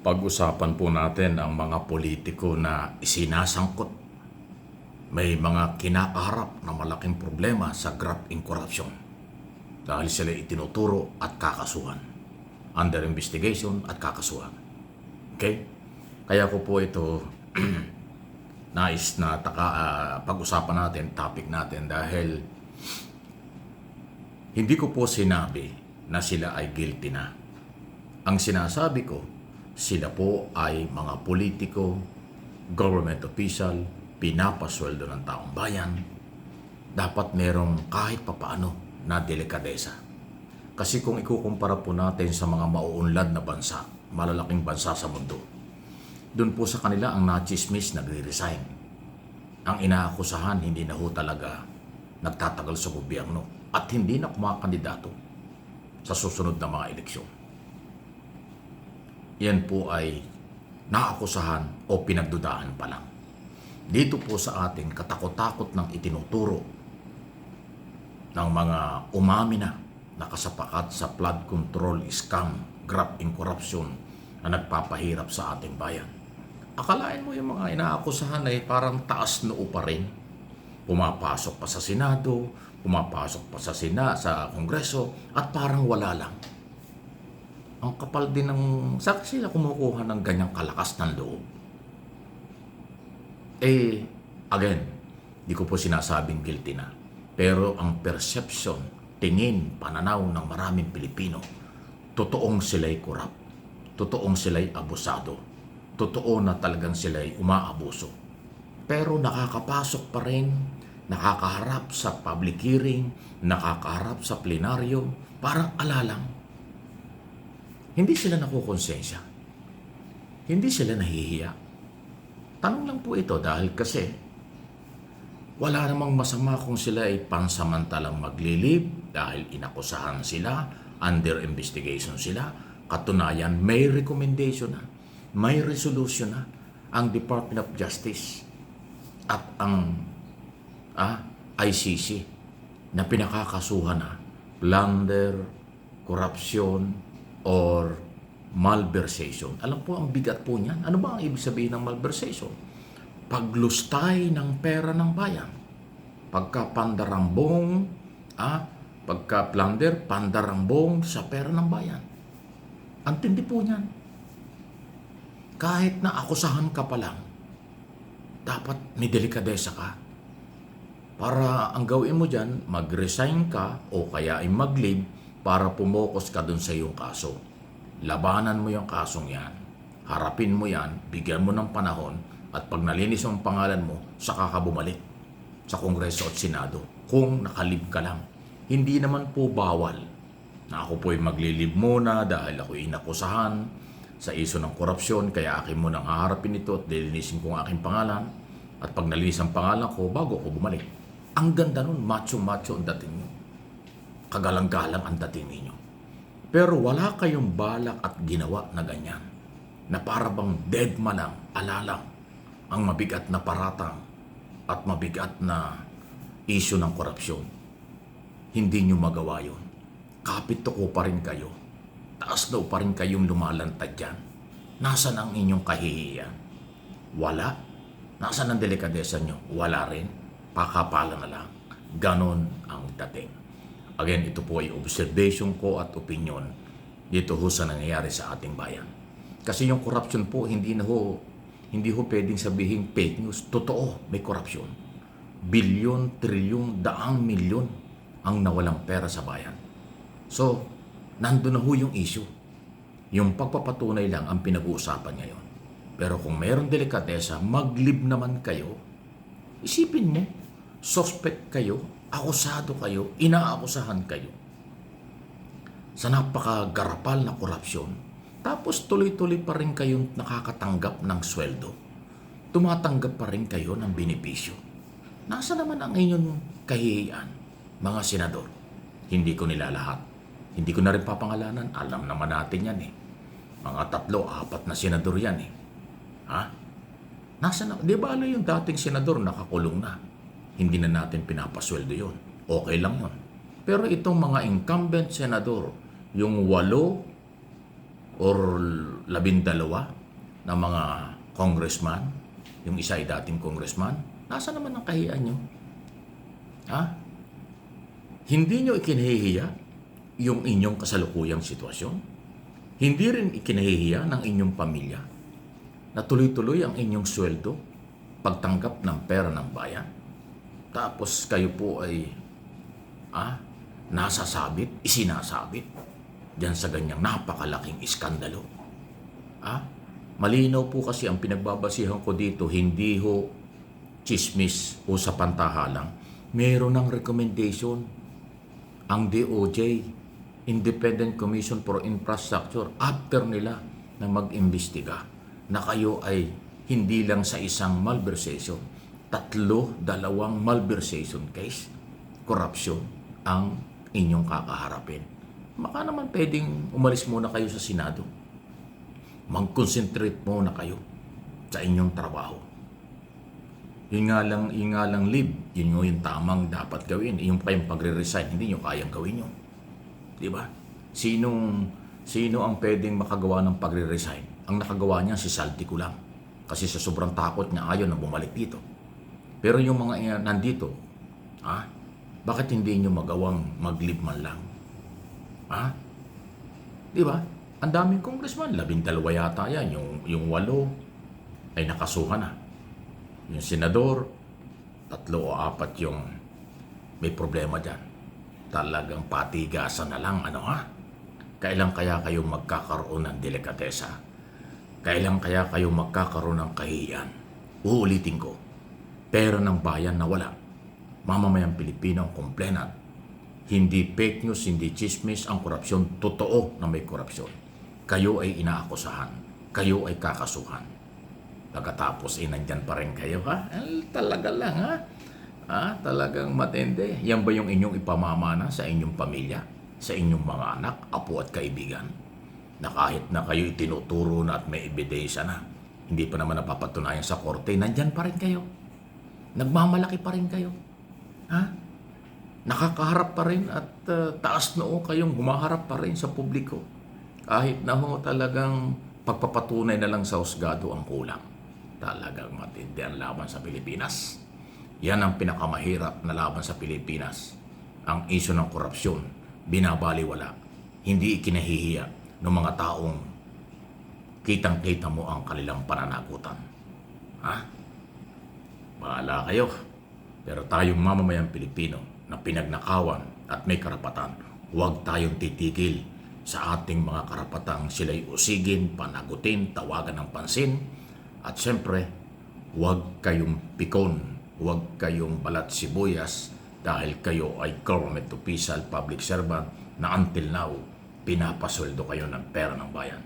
Pag-usapan po natin ang mga politiko na isinasangkot. May mga kinakaharap na malaking problema sa graft and corruption dahil sila itinuturo at kakasuhan. Under investigation at kakasuhan. Okay? Kaya ko po ito nais na pag-usapan natin, topic natin dahil hindi ko po sinabi na sila ay guilty na. Ang sinasabi ko, sila po ay mga politiko, government official, pinapasweldo ng taong bayan. Dapat merong kahit papaano na delikadesa. Kasi kung ikukumpara po natin sa mga mauunlad na bansa, malalaking bansa sa mundo, doon po sa kanila ang nachismis nagre-resign. Ang inaakusahan hindi na ho talaga nagtatagal sa gobyerno at hindi na kumakandidato sa susunod na mga eleksyon. Yan po ay naakusahan o pinagdudahan pa lang. Dito po sa ating katakot-takot ng itinuturo ng mga umami na nakasapakat sa flood control scam, graft and corruption na nagpapahirap sa ating bayan. Akalain mo yung mga inaakusahan ay parang taas noo pa rin. Pumapasok pa sa Senado, pumapasok pa sa Kongreso at parang wala lang. Ang kapal din ng saan sila kumukuha ng ganyang kalakas ng loob. Again, di ko po sinasabing guilty na. Pero ang perception, tingin, pananaw ng maraming Pilipino, totoong sila'y corrupt, totoong sila'y abusado, totoo na talagang sila'y umaabuso. Pero nakakapasok pa rin, nakakaharap sa public hearing, nakakaharap sa plenaryo, parang alalang. Hindi sila nakukonsensya. Hindi sila nahihiya. Tanong lang po ito dahil kasi wala namang masama kung sila ay pansamantalang maglilib dahil inakusahan sila, under investigation sila. Katunayan, may recommendation na, may resolution na ang Department of Justice at ang ICC na pinakakasuhan na plunder, corruption, or malversation. Alam po ang bigat po niyan. Ano ba ang ibig sabihin ng malversation? Paglustay ng pera ng bayan. Pagkapandarambong, pagka-plunder, pandarambong sa pera ng bayan. Ang tindi po niyan. Kahit na akusahan ka pa lang, dapat may delikadesa ka. Para ang gawin mo dyan, mag-resign ka o kaya ay mag-leave para pumokus ka dun sa iyong kaso. Labanan mo yung kasong yan. Harapin mo yan, bigyan mo ng panahon, at pag nalinis ang pangalan mo, saka ka bumalik sa Kongreso at Senado. Kung nakalib ka lang. Hindi naman po bawal na ako po'y maglilib muna dahil ako'y inakusahan sa iso ng korupsyon, kaya akin mo nang haharapin ito at lilinisin ko ang aking pangalan. At pag nalinis ang pangalan ko, bago ako bumalik. Ang ganda nun, macho-macho ang dating nyo. Kagalang-galang ang dating ninyo. Pero wala kayong balak at ginawa na ganyan. Na para bang dead man lang, alalang ang mabigat na paratang at mabigat na isyu ng korupsyon. Hindi nyo magawa yun. Kapit ko pa rin kayo. Taas daw pa rin kayong lumalantad dyan. Nasaan ang inyong kahihiyan? Wala. Nasaan ang delikadesa nyo? Wala rin. Pakapala na lang. Ganon ang dating. Again, ito po ay observation ko at opinion dito ho sa nangyayari sa ating bayan. Kasi yung corruption po, hindi ho pwedeng sabihin fake news. Totoo, may corruption. Bilyon, trilyon, daang milyon ang nawalang pera sa bayan. So, nandun na ho yung issue. Yung pagpapatunay lang ang pinag-uusapan ngayon. Pero kung mayroong delikadesa, maglib naman kayo. Isipin mo, suspect kayo, akusado kayo, inaakusahan kayo sa napakagarapal na korupsyon, tapos tuloy-tuloy pa rin kayong nakakatanggap ng sweldo. Tumatanggap pa rin kayo ng benepisyo. Nasa naman ang inyong kahihiyan, mga senador? Hindi ko nilalahat. Hindi ko na rin papangalanan. Alam naman natin yan eh. Mga 3-4 na senador yan eh. Nasa na? Di ba yung dating senador nakakulong na? Hindi na natin pinapasweldo yun. Okay lang yun. Pero itong mga incumbent senador, yung 8 or 12 na mga congressman, yung isa ay dating congressman, nasa naman ang kahiyan nyo? Ha? Hindi nyo ikinahihiya yung inyong kasalukuyang sitwasyon? Hindi rin ikinahihiya ng inyong pamilya na tuloy-tuloy ang inyong sweldo, pagtanggap ng pera ng bayan? Tapos kayo po ay isinasabit diyan sa ganyang napakalaking iskandalo. Malinaw po kasi ang pinagbabasihan ko dito, hindi ho chismis o sa pantahalang. Meron ng recommendation ang DOJ, Independent Commission for Infrastructure, after nila na mag-imbestiga na kayo ay hindi lang sa isang malversation, 2 malversation case, corruption ang inyong kakaharapin. Baka naman pwedeng umalis muna kayo sa Senado. Mag-concentrate muna kayo sa inyong trabaho. Yun nga lang leave, yun yung tamang dapat gawin. Yung kayong pagre-resign, hindi nyo kayang gawin yun. Di ba? Sino ang pwedeng makagawa ng pagre-resign? Ang nakagawa niya si Saltico lang. Kasi sa sobrang takot niya ayaw na bumalik dito. Pero yung mga nandito, bakit hindi nyo magawang mag-leave man lang? Di ba? Ang daming congressman, 12 yata yan. Yung 8 ay nakasuhan na. Yung senador, 3 o 4 yung may problema dyan. Talagang patigasan na lang, Kailan kaya kayo magkakaroon ng delikatesa? Kailan kaya kayo magkakaroon ng kahiyan? Uulitin ko, pera ng bayan na wala. Mamamayang Pilipino ang complainant. Hindi fake news, hindi chismis ang korupsyon. Totoo na may korupsyon. Kayo ay inaakusahan. Kayo ay kakasuhan. Pagkatapos ay nandyan pa rin kayo, talaga lang, talagang matindi. Yan ba yung inyong ipamamana sa inyong pamilya? Sa inyong mga anak, apo at kaibigan? Na kahit na kayo itinuturo na at may ebidensya na, hindi pa naman napapatunayan sa korte, nandyan pa rin kayo. Nagmamalaki pa rin kayo. Nakakaharap pa rin at taas noo kayong humaharap pa rin sa publiko. Kahit na talagang pagpapatunay na lang sa husgado ang kulang. Talagang matindi ang laban sa Pilipinas. Yan ang pinakamahirap na laban sa Pilipinas. Ang isyu ng korupsyon, binabaliwala, hindi ikinahihiya ng mga taong kitang-kita mo ang kanilang pananagutan. Bahala kayo. Pero tayong mamamayang Pilipino na pinagnakawan at may karapatan, huwag tayong titigil sa ating mga karapatang sila'y usigin, panagutin, tawagan ng pansin. At siyempre, huwag kayong pikon, huwag kayong balat sibuyas dahil kayo ay government official, public servant na until now, pinapasweldo kayo ng pera ng bayan.